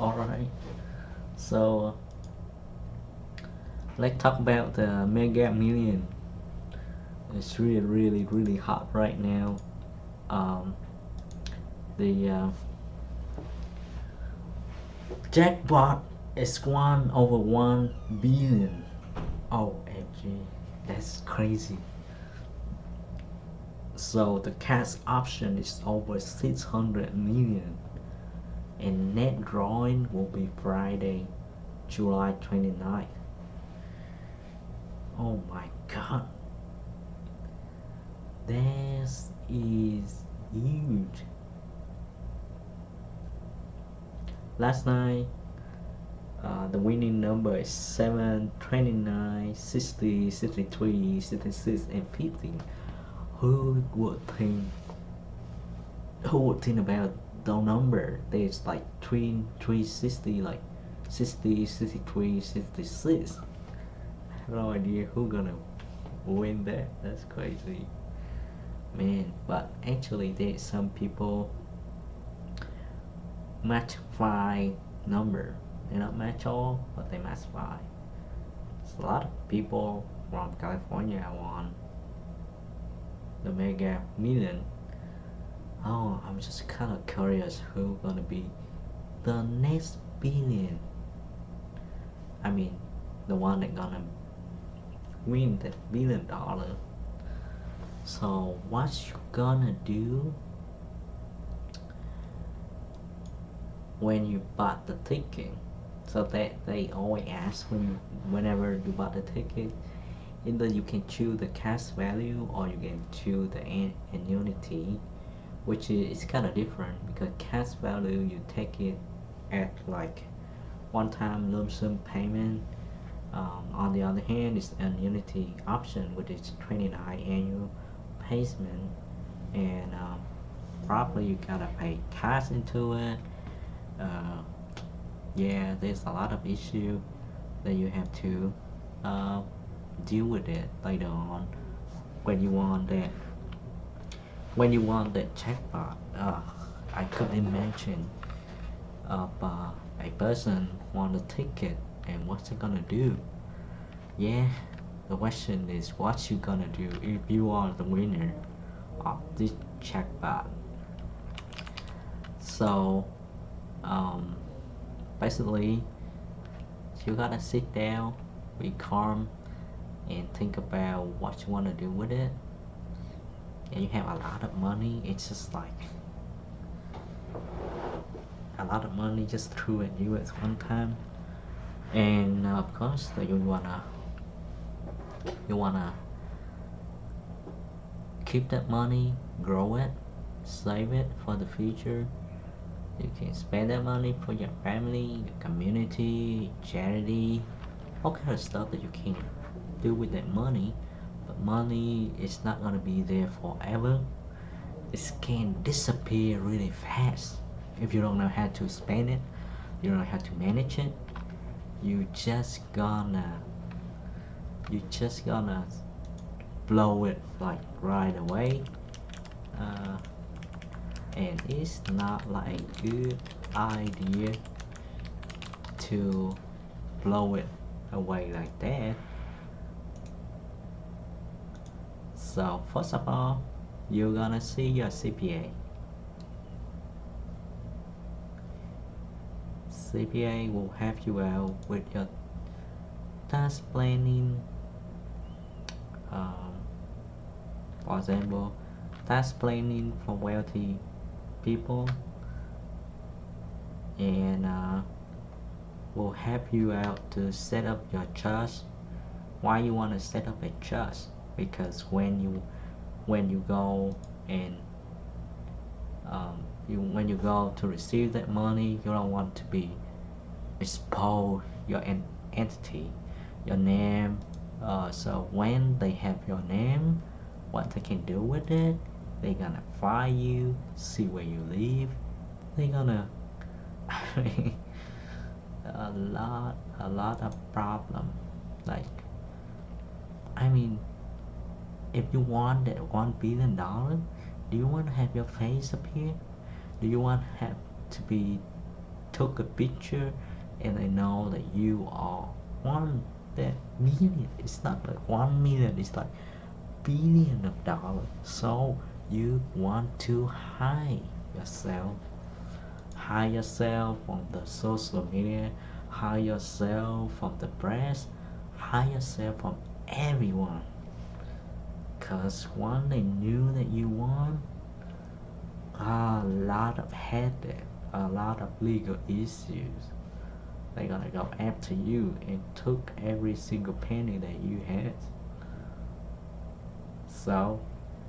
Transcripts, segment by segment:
Alright, so let's talk about the Mega Million. It's really hot right now. Um, the jackpot is 1/1 billion. OMG, that's crazy. So the cash option is over 600 million, and net drawing will be Friday, July 29th. Oh my god, this is huge. Last night, the winning number is 7, 29, 60, 63, 66, and 50. Who would think? Who would think about the number? There's like 360, like 60, 63, 66. I have no idea who gonna win that. That's crazy, man. But actually, there's some people match 5 number. They not match all, but they match 5. So a lot of people from California won the Mega Million. Oh, I'm just kind of curious who gonna be the next billion. I mean, the one that gonna win that $1 billion. So what you gonna do when you bought the ticket? So that they always ask whenever you bought the ticket, either you can choose the cash value or you can choose the annuity, which is kind of different because cash value you take it at like one-time lump sum payment. On the other hand, it's an annuity option, which is 29 annual payment, and probably you gotta pay cash into it. Yeah, there's a lot of issue that you have to deal with it later on when you want that jackpot. I could imagine a person want a ticket and what's it gonna do. Yeah, the question is what you gonna do if you are the winner of this jackpot. So basically you gotta sit down, be calm, and think about what you want to do with it. And you have a lot of money, it's just like a lot of money just threw at you at one time. And of course you wanna keep that money, grow it, save it for the future. You can spend that money for your family, your community, charity, all kind of stuff that you can do with that money. But money is not gonna be there forever. It can disappear really fast if you don't know how to spend it, you don't know how to manage it. You just gonna blow it like right away. And it's not like a good idea to blow it away like that. So first of all, you're gonna see your CPA. CPA will help you out with your tax planning. For example, tax planning for wealthy people, and will help you out to set up your trust. Why you want to set up a trust? Because when you go and when you go to receive that money, you don't want to be expose your entity, your name. So when they have your name, what they can do with it, they're gonna fire you, see where you live, they're gonna a lot of problem. Like, I mean, if you want that $1 billion, do you want to have your face appear? Do you want to have to be took a picture and they know that you are one that million. It's not like 1 million, it's like billion of dollars. So you want to hide yourself, from the social media, hide yourself from the press, hide yourself from everyone. Cause when they knew that you won, a lot of headache, a lot of legal issues. They're gonna go after you and took every single penny that you had. So,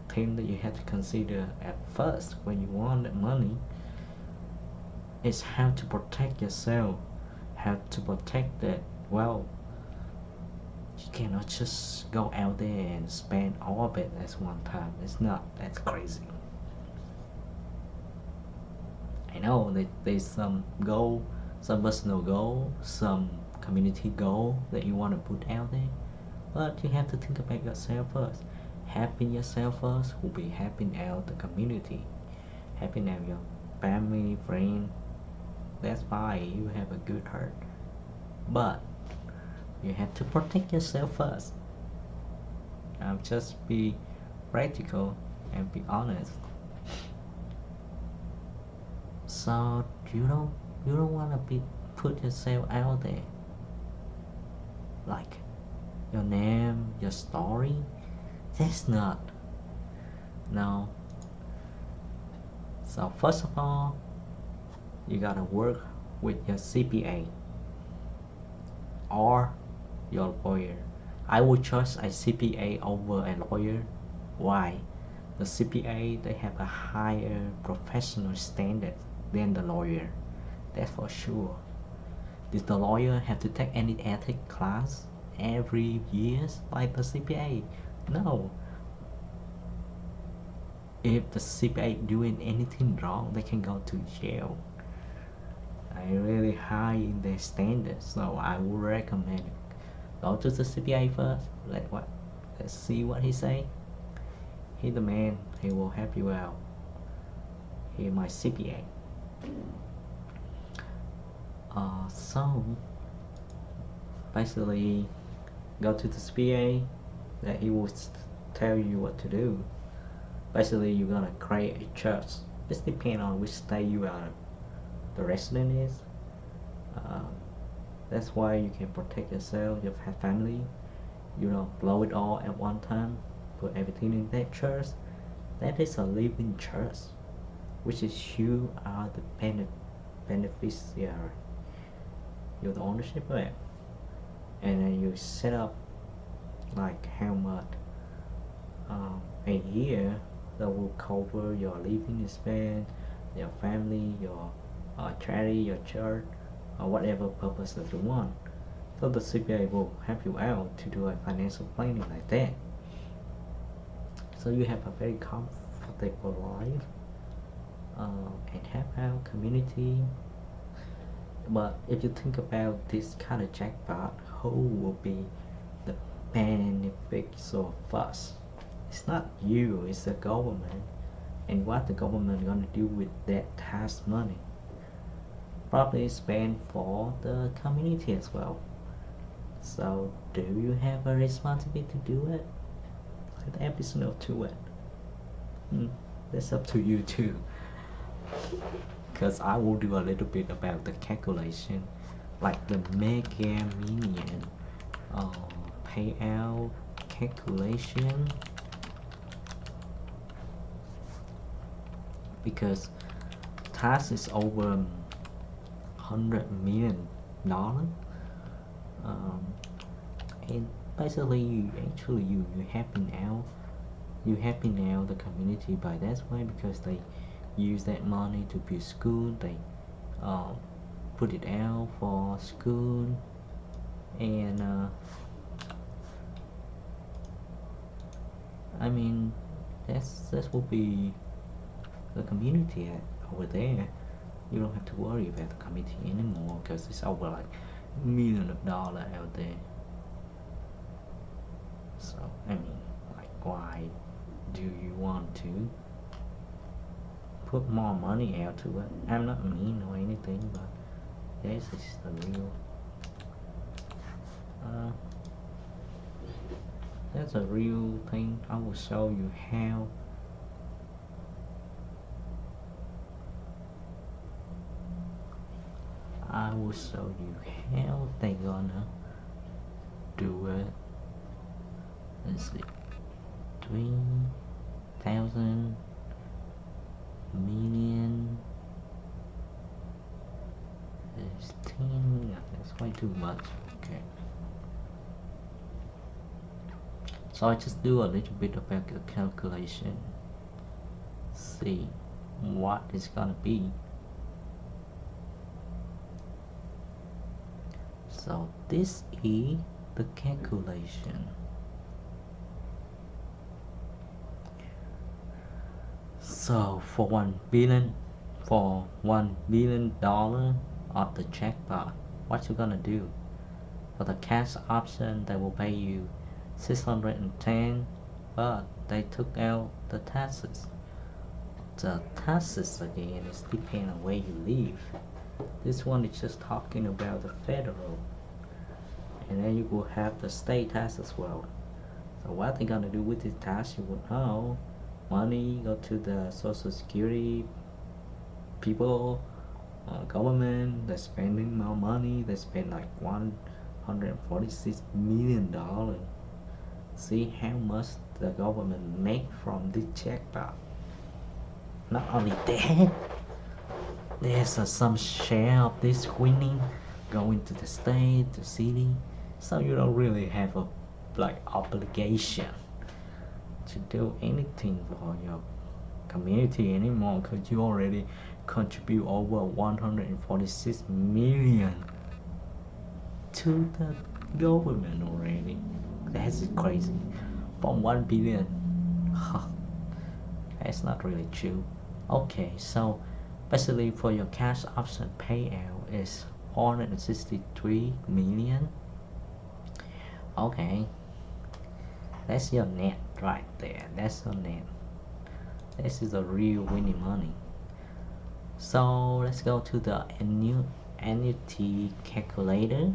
thing that you have to consider at first when you want that money is how to protect yourself, how to protect that. Well, you cannot just go out there and spend all of it at one time. It's not. That's crazy. I know that there's some goal, some personal goal, some community goal that you want to put out there, but you have to think about yourself first. Helping yourself first will be helping out the community, helping out your family, friend. That's why you have a good heart, but you have to protect yourself first. Just be practical and be honest. So you don't want to be put yourself out there, like your name, your story. That's not. No. So first of all, you gotta work with your CPA or your lawyer. I would choose a CPA over a lawyer. Why? The CPA, they have a higher professional standard than the lawyer. That's for sure. Does the lawyer have to take any ethics class every year like the CPA? No. If the CPA doing anything wrong, they can go to jail. I really high in their standards, so I would recommend go to the CPA first. Let's see what he say. He's the man. He will help you out. He's my CPA. So basically, go to the CPA. That he will tell you what to do. Basically, you're gonna create a church. This depends on which state you are. The resident is. That's why you can protect yourself, your family. You don't blow it all at one time. Put everything in that church. That is a living church, which is you are the beneficiary. You're the ownership of it, and then you set up like how much a year that will cover your living expense, your family, your charity, your church, or whatever purpose that you want. So the CPA will help you out to do a financial planning like that. So you have a very comfortable life and help out community. But if you think about this kind of jackpot, who will be the beneficial first? It's not you, it's the government. And what the government gonna do with that tax money? Probably spend for the community as well. So do you have a responsibility to do it? Let the episode to it. That's up to you too. Because I will do a little bit about the calculation, like the mega million payout calculation, because tax is over $100 million, and basically you helping out the community by that way, because they use that money to build school. They put it out for school, and I mean that will be the community over there. You don't have to worry about the community anymore, because it's over like millions of dollars out there. So I mean, like, why do you want to put more money out to it? I'm not mean or anything, but This is the real. Uh, that's a real thing. I will show you how. I will show you how they gonna do it. Let's see, 3,000 million. 16. Yeah, that's way too much. Okay. So I just do a little bit about the calculation. See what it's gonna be. So this is the calculation. So for $1 billion of the jackpot, what you gonna do? For the cash option, they will pay you 610, but they took out the taxes. The taxes again is depending on where you live. This one is just talking about the federal, and then you will have the state tax as well. So what they're gonna do with this tax, you will know. Money go to the social security people, government. They're spending more money. They spend like $146 million. See how much the government make from this jackpot. Not only that, there's some share of this winning going to the state, the city, so you don't really have a obligation to do anything for your community anymore, because you already contribute over 146 million to the government already. That's crazy. From 1 billion. That's not really true. Okay, so basically for your cash option payout is 463 million. Okay, that's your net right there. That's your net. This is the real winning money. So let's go to the annuity calculator.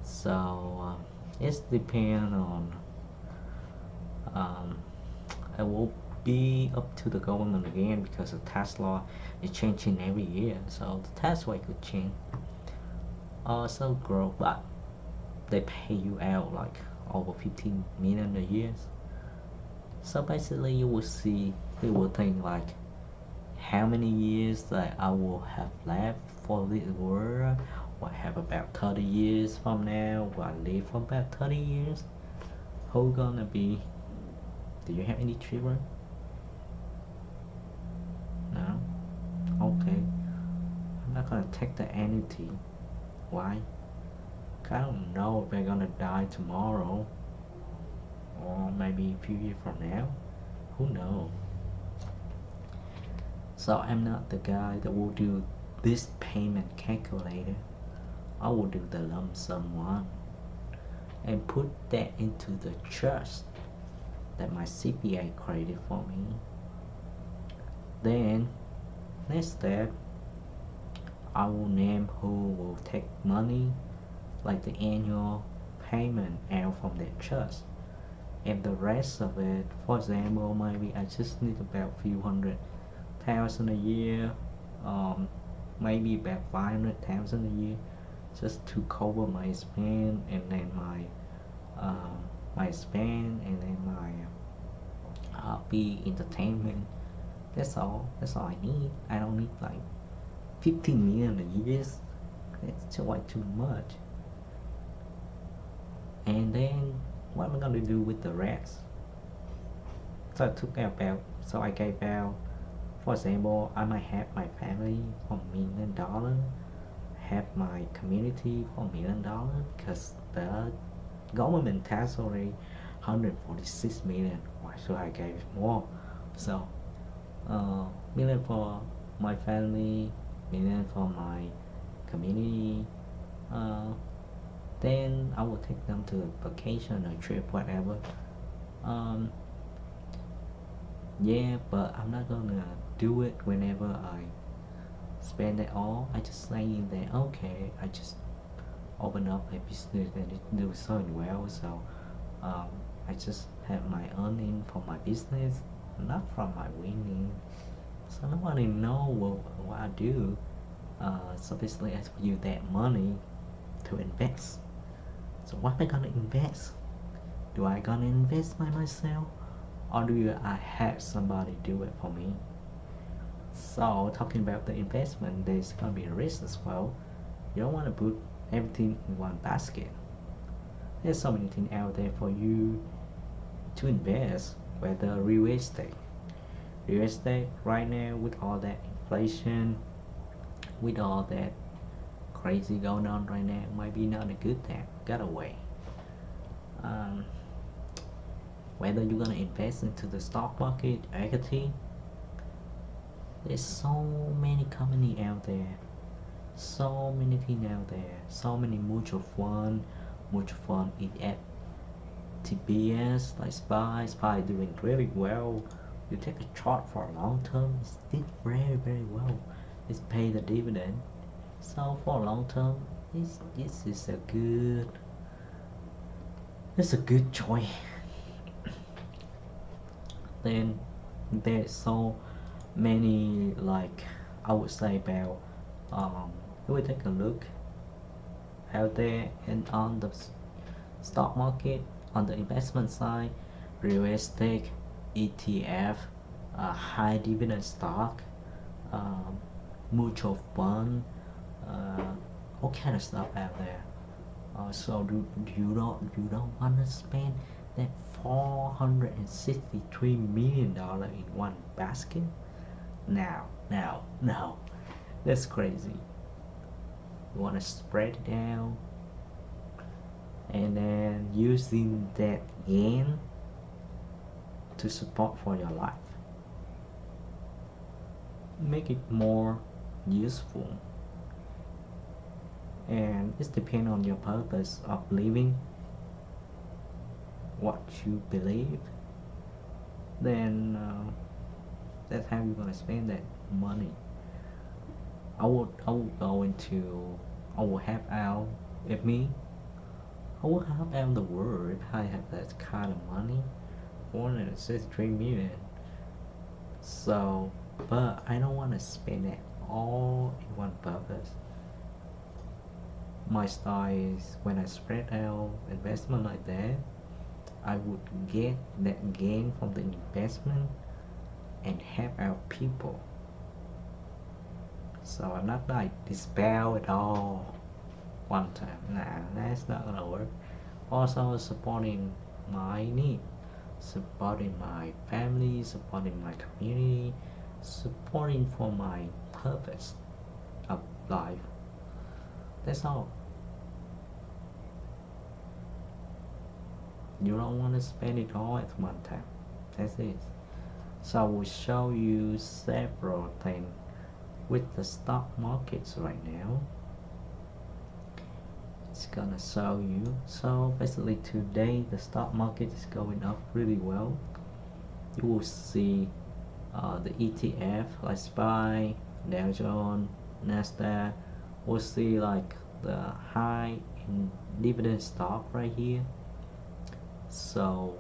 So it's depend on it will be up to the government again, because the tax law is changing every year, so the tax rate could change. Also grow, but they pay you out like over 15 million a year. So basically you will see, you will think like how many years that I will have left for this world. Will I have about 30 years from now? Will I live for about 30 years? Who gonna be? Do you have any children? No? Okay. I'm not gonna take the annuity. Why? I don't know if they're gonna die tomorrow, or maybe a few years from now. Who knows? So I'm not the guy that will do this payment calculator. I will do the lump sum one and put that into the trust that my CPA created for me. Then next step, I will name who will take money, like the annual payment out from that trust, and the rest of it, for example, maybe I just need about few $100,000 a year, maybe about 500,000 a year, just to cover my spend, and then my spend, and then my hobby entertainment. That's all I need. I don't need like 15 million a year. That's way too much. And then what am I gonna do with the rest? So I took out so I gave out, for example, I might have my family for $1 million, have my community for $1 million, because the government tax already 146 million. Why should I give more? So million for my family, million for my community. Then I will take them to a vacation, a trip, whatever. Yeah, but I'm not gonna do it whenever I spend it all. I just saying that okay, I just open up a business and it do so well. So um, I just have my earning from my business, not from my winning. So nobody know what I do. So basically, I use that money to invest. So what am I gonna invest? Do I gonna invest by myself, or do I have somebody do it for me? So talking about the investment, there's gonna be a risk as well. You don't want to put everything in one basket. There's so many things out there for you to invest, whether real estate. Real estate right now with all that inflation, with all that crazy going on right now, might be not a good thing. Got away. Um, whether you're gonna invest into the stock market, equity, there's so many company out there, so many things out there, so many mutual fund ETF, TBS, like SPY doing really well. You take a chart for a long term, it's did very well. It's pay the dividend. So for a long term, this is a good, it's a good choice. Then there's so many, like I would say about if we take a look out there and on the stock market, on the investment side, real estate, ETF, high dividend stock, um, mutual fund, uh, all kind of stuff out there. So you don't want to spend that $463 in one basket? No, that's crazy. You want to spread it down, and then using that gain to support for your life. Make it more useful, and it depends on your purpose of living, what you believe. Then that's how you're gonna spend that money. I would go into, I will help out if me. I will help out the world if I have that kind of money. 463 million. So, but I don't want to spend it all in one purpose. My style is when I spread out investment like that, I would get that gain from the investment and help out people. So I'm not like dispel it all one time. Nah, that's not gonna work. Also supporting my need, supporting my family, supporting my community, supporting for my purpose of life. That's all. You don't want to spend it all at one time. That's it. So I will show you several things with the stock markets right now. It's gonna show you. So basically today the stock market is going up really well. You will see the ETF like SPY, Dow Jones, Nasdaq. We'll see like the high in dividend stock right here. So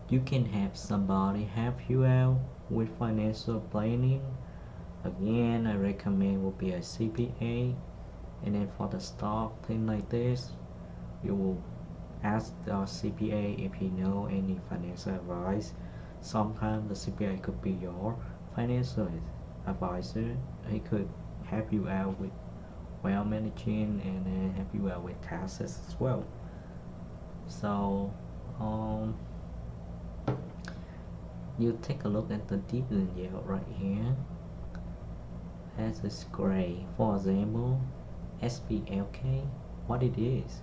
you can have somebody help you out with financial planning. Again, I recommend will be a CPA. And then for the stock thing like this, you will ask the CPA if you know any financial advice. Sometimes the CPA could be your financial advisor. He could help you out with well managing and then help you out with taxes as well. So you take a look at the dividend yield right here. As is gray. For example, SPLK, what it is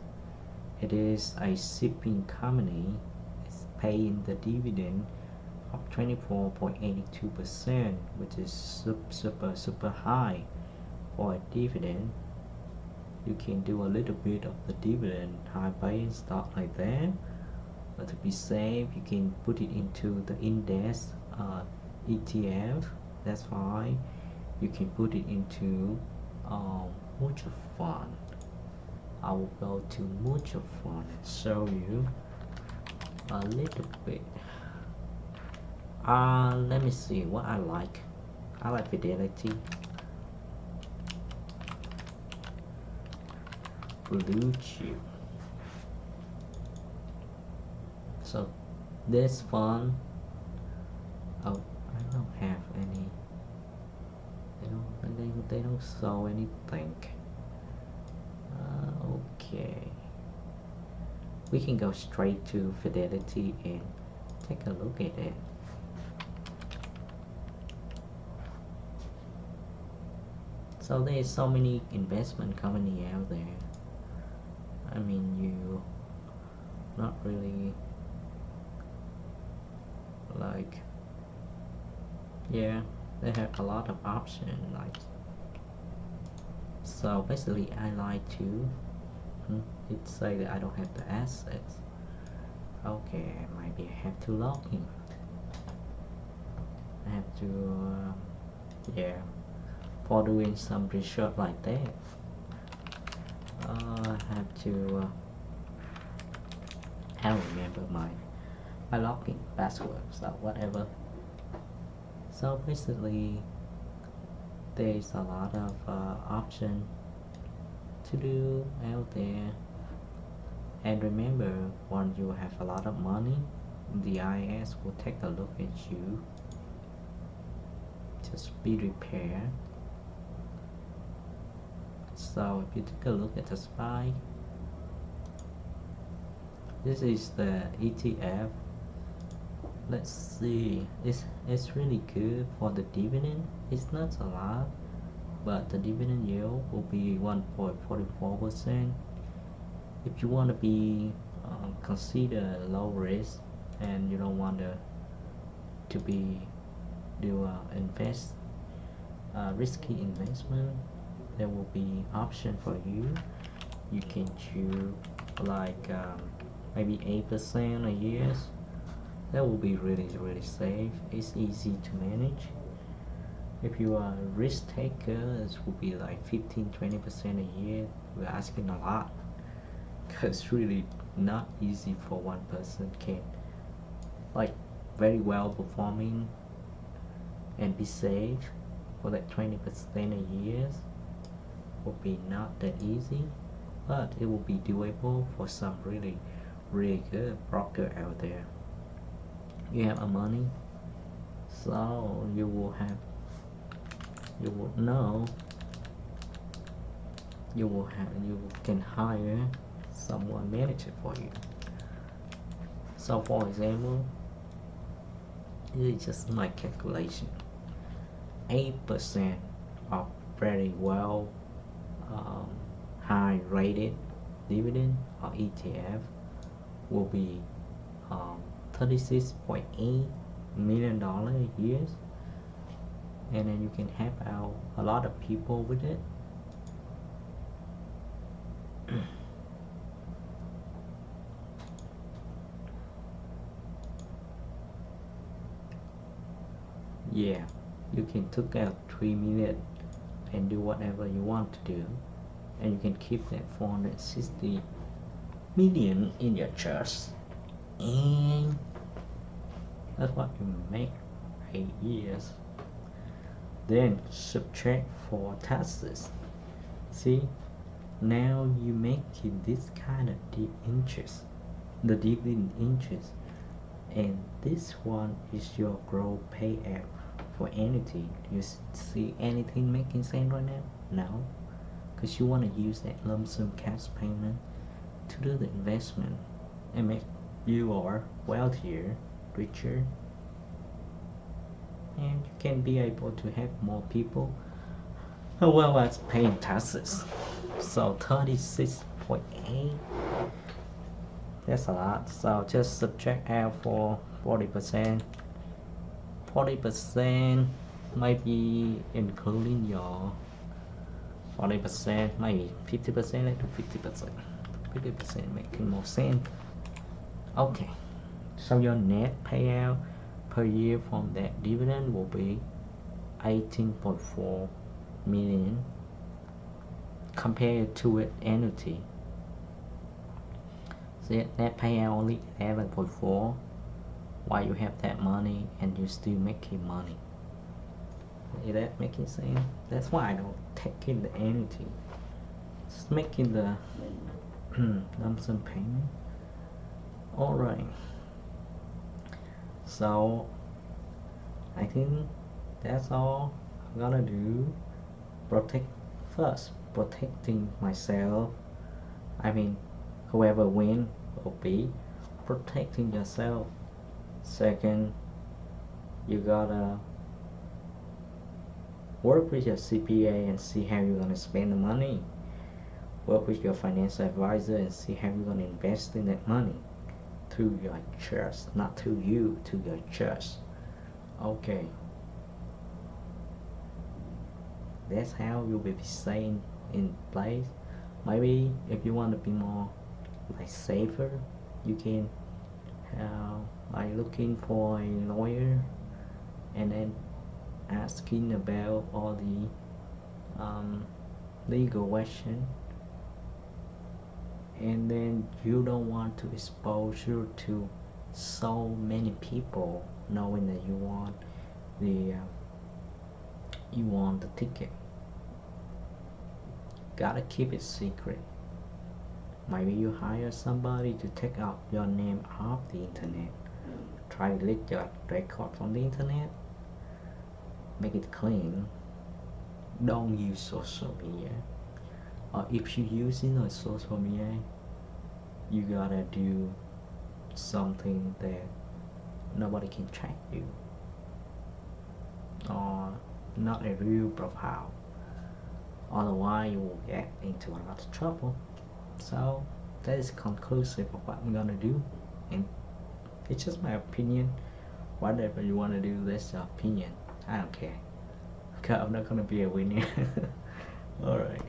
a shipping company. It's paying the dividend of 24.82%, which is super high for a dividend. You can do a little bit of the dividend high paying stock like that, but to be safe you can put it into the index ETF. That's fine. you can put it into mutual fund. I will go to mutual fund and show you a little bit. Let me see what I like. I like Fidelity, Blue Chip. So this fund, oh, I don't have any. They don't show anything. Okay, we can go straight to Fidelity and take a look at it. So there's so many investment company out there. I mean, you not really like, yeah, they have a lot of options. Like, so basically I like to it say that I don't have the assets. Okay, maybe I have to log in. I have to yeah, for doing some research like that, I have to I don't remember my login password, so whatever. So basically there's a lot of option to do out there. And remember, once you have a lot of money, the IS will take a look at you. Just be prepared. So if you take a look at the SPY, this is the ETF. Let's see, it's really good for the dividend. It's not a lot, but the dividend yield will be 1.44%. If you want to be consider low risk and you don't want to be do invest risky investment, there will be option for you. You can choose like maybe 8% a year. That will be really safe. It's easy to manage. If you are a risk taker, it will be like 15-20% a year. We're asking a lot, because it's really not easy for one person can like very well performing and be safe for like 20% a year. Will be not that easy, but it will be doable for some really good broker out there. You have a money, so you will know, you can hire someone manage it for you. So for example, this is just my calculation. 8% of very well high rated dividend or ETF will be $36.8 million a year, and then you can help out a lot of people with it. Yeah, you can take out 3 million and do whatever you want to do, and you can keep that 460 million in your chest, and that's what you make 8 years. Then subtract for taxes. See, now you making this kind of deep interest, the dividend interest, and this one is your growth payout for anything. Do you see anything making sense right now? No, because you want to use that lump sum cash payment to do the investment and make you are wealthier, richer, and you can be able to help more people as well as paying taxes. So 36.8, that's a lot. So just subtract out for 40%. 40% might be including your 40%, maybe 50%, let's do 50%. 50% making more sense. Okay, so your net payout per year from that dividend will be 18.4 million compared to it annuity. So that payout only 11.4, while you have that money and you still making money. Is that making sense? That's why I don't take in the annuity. Just making the lump sum payment. Alright. So I think that's all I'm gonna do. Protecting myself. I mean, whoever win will be protecting yourself. Second, you gotta work with your CPA and see how you're gonna spend the money. Work with your financial advisor and see how you're gonna invest in that money through your trust, not through you, to your trust. Okay. That's how you will be staying in place. Maybe if you want to be more like safer, you can like looking for a lawyer and then asking about all the legal question, and then you don't want to expose you to so many people knowing that you want the ticket. Gotta keep it secret. Maybe you hire somebody to take out your name off the internet. Try to delete your record from the internet. Make it clean. Don't use social media. Or if you using a social media, you gotta do something that nobody can track you, or not a real profile. Otherwise you will get into a lot of trouble. So that is conclusive of what I'm gonna do, and it's just my opinion. Whatever you want to do, that's your opinion. I don't care, because I'm not gonna be a winner. Alright.